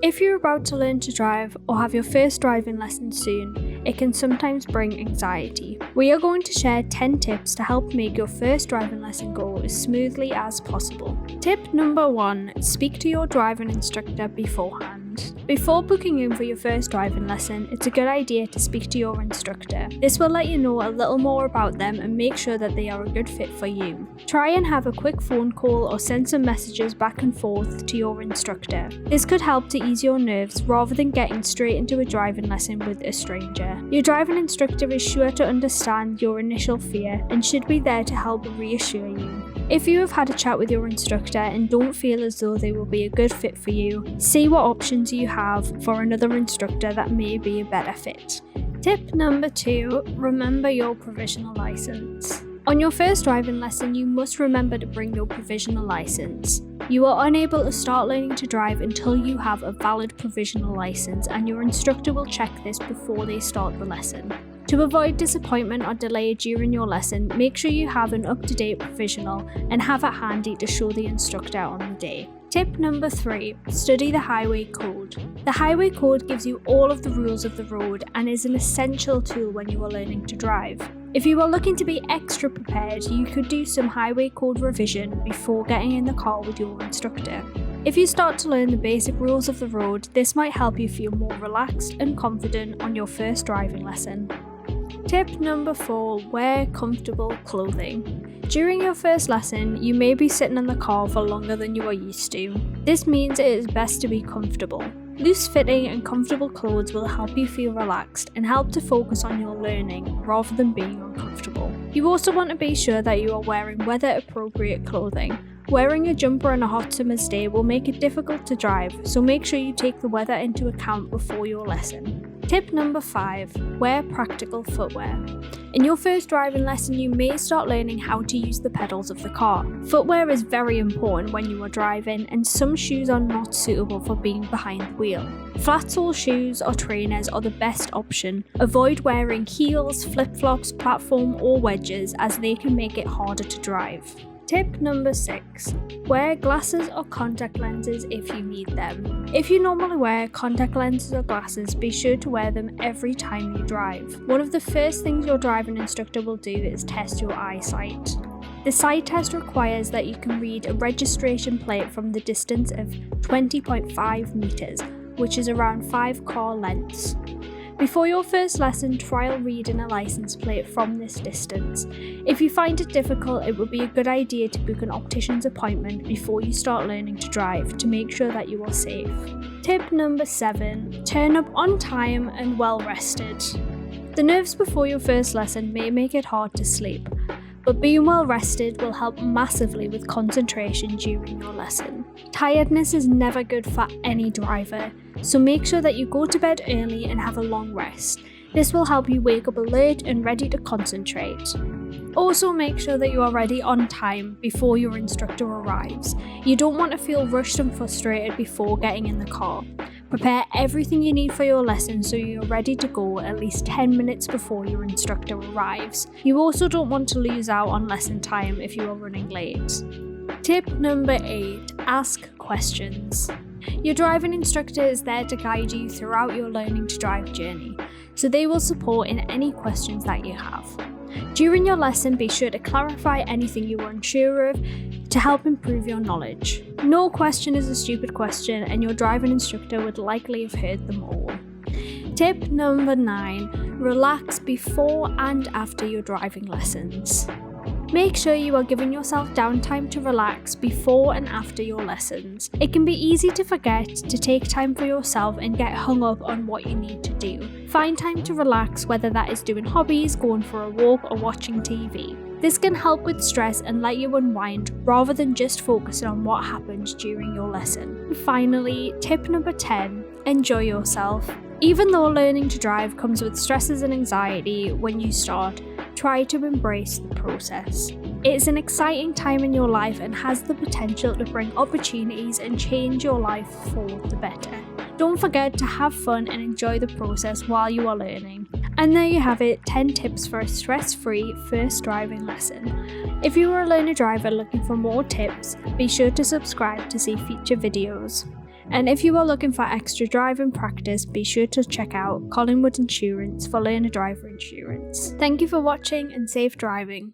If you're about to learn to drive or have your first driving lesson soon, it can sometimes bring anxiety. We are going to share 10 tips to help make your first driving lesson go as smoothly as possible. Tip number 1, speak to your driving instructor beforehand. Before booking in for your first driving lesson, it's a good idea to speak to your instructor. This will let you know a little more about them and make sure that they are a good fit for you. Try and have a quick phone call or send some messages back and forth to your instructor. This could help to ease your nerves rather than getting straight into a driving lesson with a stranger. Your driving instructor is sure to understand your initial fear and should be there to help reassure you. If you have had a chat with your instructor and don't feel as though they will be a good fit for you, see what options you have for another instructor that may be a better fit. Tip number 2, remember your provisional license. On your first driving lesson, you must remember to bring your provisional license. You are unable to start learning to drive until you have a valid provisional license, and your instructor will check this before they start the lesson. To avoid disappointment or delay during your lesson, make sure you have an up-to-date provisional and have it handy to show the instructor on the day. Tip number 3, study the highway code. The highway code gives you all of the rules of the road and is an essential tool when you are learning to drive. If you are looking to be extra prepared, you could do some highway code revision before getting in the car with your instructor. If you start to learn the basic rules of the road, this might help you feel more relaxed and confident on your first driving lesson. Tip number 4, wear comfortable clothing. During your first lesson, you may be sitting in the car for longer than you are used to. This means it is best to be comfortable. Loose fitting and comfortable clothes will help you feel relaxed and help to focus on your learning rather than being uncomfortable. You also want to be sure that you are wearing weather appropriate clothing. Wearing a jumper on a hot summer's day will make it difficult to drive, so make sure you take the weather into account before your lesson. Tip number 5, wear practical footwear. In your first driving lesson, you may start learning how to use the pedals of the car. Footwear is very important when you are driving, and some shoes are not suitable for being behind the wheel. Flat sole shoes or trainers are the best option. Avoid wearing heels, flip-flops, platform or wedges as they can make it harder to drive. Tip number 6, wear glasses or contact lenses if you need them. If you normally wear contact lenses or glasses, be sure to wear them every time you drive. One of the first things your driving instructor will do is test your eyesight. The sight test requires that you can read a registration plate from the distance of 20.5 metres, which is around 5 car lengths. Before your first lesson, trial reading a license plate from this distance. If you find it difficult, it would be a good idea to book an optician's appointment before you start learning to drive to make sure that you are safe. Tip number 7, turn up on time and well rested. The nerves before your first lesson may make it hard to sleep, but being well rested will help massively with concentration during your lesson. Tiredness is never good for any driver, so make sure that you go to bed early and have a long rest. This will help you wake up alert and ready to concentrate. Also make sure that you are ready on time before your instructor arrives. You don't want to feel rushed and frustrated before getting in the car. Prepare everything you need for your lesson so you're ready to go at least 10 minutes before your instructor arrives. You also don't want to lose out on lesson time if you are running late. Tip number 8, ask questions. Your driving instructor is there to guide you throughout your learning to drive journey, so they will support in any questions that you have. During your lesson, be sure to clarify anything you are unsure of to help improve your knowledge. No question is a stupid question, and your driving instructor would likely have heard them all. Tip number 9, relax before and after your driving lessons. Make sure you are giving yourself downtime to relax before and after your lessons. It can be easy to forget to take time for yourself and get hung up on what you need to do. Find time to relax, whether that is doing hobbies, going for a walk, or watching TV. This can help with stress and let you unwind rather than just focusing on what happened during your lesson. And finally, tip number 10, enjoy yourself. Even though learning to drive comes with stresses and anxiety when you start, try to embrace the process. It is an exciting time in your life and has the potential to bring opportunities and change your life for the better. Don't forget to have fun and enjoy the process while you are learning. And there you have it, 10 tips for a stress-free first driving lesson. If you are a learner driver looking for more tips, be sure to subscribe to see future videos. And if you are looking for extra driving practice, be sure to check out Collingwood Insurance for learner driver insurance. Thank you for watching and safe driving.